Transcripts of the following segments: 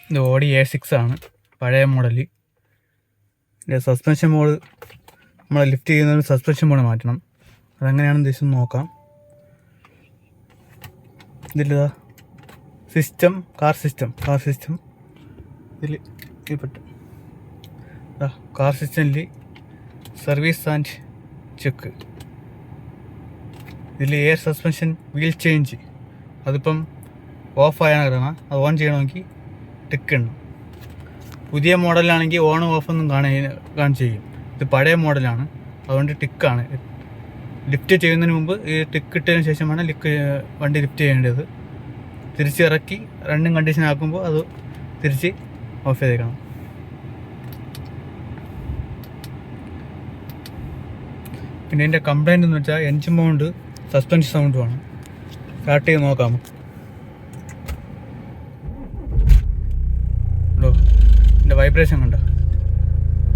ഇത് Audi A6 ആണ്, പഴയ മോഡൽ. ഇതിൻ്റെ സസ്പെൻഷൻ മോഡ് നമ്മൾ ലിഫ്റ്റ് ചെയ്യുന്നതിന് സസ്പെൻഷൻ മോഡ് മാറ്റണം. അതെങ്ങനെയാണെന്ന് ജസ്റ്റ് നോക്കാം. ഇതിലിതാ കാർ സിസ്റ്റം ഇതിൽ പെട്ടു. കാർ സിസ്റ്റമിൽ സർവീസ് ആൻഡ് ചെക്ക്. ഇതിൽ എയർ സസ്പെൻഷൻ വീൽ ചേഞ്ച് അതിപ്പം ഓഫായാണ് കിടക്കണം. അത് ഓൺ ചെയ്യണമെങ്കിൽ ടിക്ക് ഉണ്ട്. പുതിയ മോഡലാണെങ്കിൽ ഓണും ഓഫൊന്നും കാണിച്ച് ചെയ്യും. ഇത് പഴയ മോഡലാണ്, അതുകൊണ്ട് ടിക്കാണ്. ലിഫ്റ്റ് ചെയ്യുന്നതിന് മുമ്പ് ഈ ടിക്ക് ഇട്ടതിന് ശേഷമാണ് വണ്ടി ലിഫ്റ്റ് ചെയ്യേണ്ടത്. തിരിച്ചിറക്കി രണ്ടും കണ്ടീഷൻ ആക്കുമ്പോൾ അത് തിരിച്ച് ഓഫ് ചെയ്തേക്കണം. പിന്നെ ഇതിൻ്റെ കംപ്ലൈൻറ്റ് എന്ന് വെച്ചാൽ എൻജിൻ മൗണ്ട് സസ്പെൻഷൻ സൗണ്ടുമാണ്. സ്റ്റാർട്ട് ചെയ്ത് നോക്കാം. ഇതിൻ്റെ വൈബ്രേഷൻ കണ്ടോ?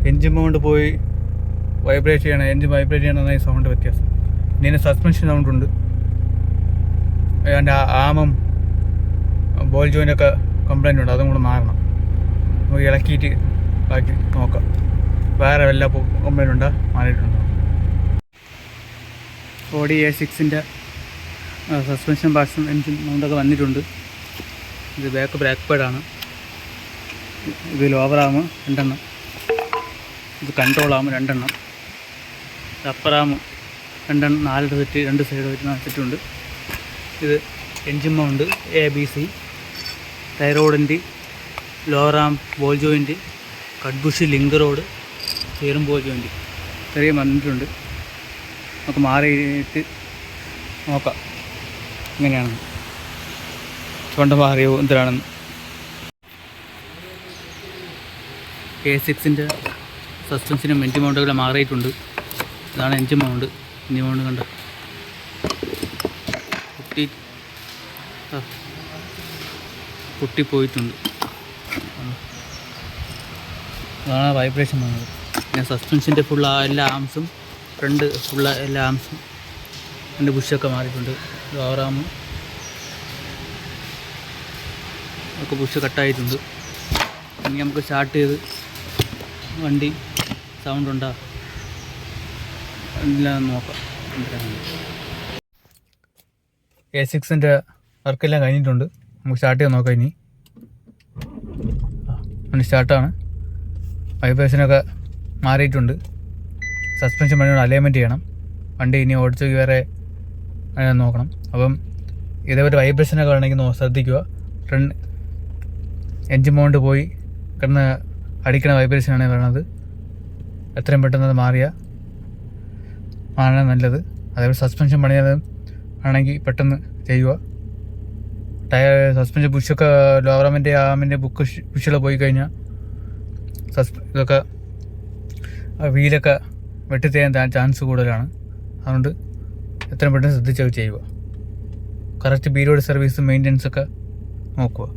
എൻജിൻ മൗണ്ട് പോയി വൈബ്രേറ്റ് ചെയ്യണം, എൻജിൻ വൈബ്രേറ്റ് ചെയ്യണമെന്ന സൗണ്ട് വ്യത്യാസം. ഇതിന് സസ്പെൻഷൻ സൗണ്ട് ഉണ്ട്. അതിൻ്റെ ആമും ബോൾ ജോയിൻ്റൊക്കെ കംപ്ലൈൻ്റ് ഉണ്ട്, അതും കൂടെ മാറണം. നമുക്ക് ഇളക്കിയിട്ട് ബാക്കി നോക്കാം. വേറെ വല്ല കംപ്ലൈൻ്റ് ഉണ്ടോ മാറിയിട്ടുണ്ടോ? ഓഡി A6-ൻ്റെ സസ്പെൻഷൻ ബാക്സും എൻജിൻ മൗണ്ടൊക്കെ വന്നിട്ടുണ്ട്. ഇത് ബ്രേക്ക് പാഡാണ്. ഇത് ലോവർ ആം 2 എണ്ണം, ഇത് കൺട്രോൾ ആം 2 എണ്ണം, അപ്പർ ആം 2 എണ്ണം, 4 സെറ്റ്, 2 സൈഡ് വെച്ച് 4 സെറ്റുണ്ട്. ഇത് എൻജിൻ മൗണ്ട് ABC, ടൈറോഡിൻ്റെ lower arm ball joint, cut bush link rod, steering ball joint ചെറിയ വന്നിട്ടുണ്ട്. നമുക്ക് മാറിയിട്ട് നോക്കാം എങ്ങനെയാണ് കൊണ്ട് മാറിയോ എന്തിനാണെന്ന്. A6-ൻ്റെ സസ്പെൻഷനും എൻജിൻ മൗണ്ടുകളെ മാറിയിട്ടുണ്ട്. ഇതാണ് എൻജിൻ മൗണ്ട് കണ്ട പൊട്ടിപ്പോയിട്ടുണ്ട്. അതാണ് വൈബ്രേഷൻ വന്നത്. പിന്നെ സസ്പെൻഷൻ്റെ എല്ലാ ആംസും ഫ്രണ്ട് എല്ലാ ആംസും എൻ്റെ ബുഷൊക്കെ മാറിയിട്ടുണ്ട്. ലോവർ ആം ഒക്കെ ബുഷ് കട്ടായിട്ടുണ്ട്. ഇനി നമുക്ക് സ്റ്റാർട്ട് ചെയ്ത് വണ്ടി സൗണ്ട് ഉണ്ടോ എല്ലാം നോക്കാം. A6-ൻ്റെ വർക്കെല്ലാം കഴിഞ്ഞിട്ടുണ്ട്. നമുക്ക് സ്റ്റാർട്ട് ചെയ്ത് നോക്കാം. ഇനി സ്റ്റാർട്ടാണ്. വൈബ്രേഷനൊക്കെ മാറിയിട്ടുണ്ട്. സസ്പെൻഷൻ പണിയോട് അലൈൻമെൻറ്റ് ചെയ്യണം. വണ്ടി ഇനി ഓടിച്ച് വേറെ നോക്കണം. അപ്പം ഇതേപോലെ വൈബ്രേഷനൊക്കെ വേണമെങ്കിൽ ശ്രദ്ധിക്കുക. ഫ്രണ്ട് എൻജിൻ മൗണ്ട് പോയി കിടന്ന് അടിക്കണ വൈബ്രേഷനാണ് വേണത്. എത്രയും പെട്ടെന്ന് അത് മാറാൻ നല്ലത്. അതേപോലെ സസ്പെൻഷൻ പണിയത് ആണെങ്കിൽ പെട്ടെന്ന് ചെയ്യുക. സസ്പെൻഷൻ പുഷൊക്കെ ലോവർ ആമിൻ്റെ പുഷുകൾ പോയി കഴിഞ്ഞാൽ ഇതൊക്കെ വീലൊക്കെ വെട്ടിത്തരാൻ ചാൻസ് കൂടുതലാണ്. അതുകൊണ്ട് എത്രയും പെട്ടെന്ന് ശ്രദ്ധിച്ചത് ചെയ്യുക. കറക്റ്റ് പീരിയോഡ് സർവീസ് മെയിൻ്റെനൻസൊക്കെ നോക്കുക.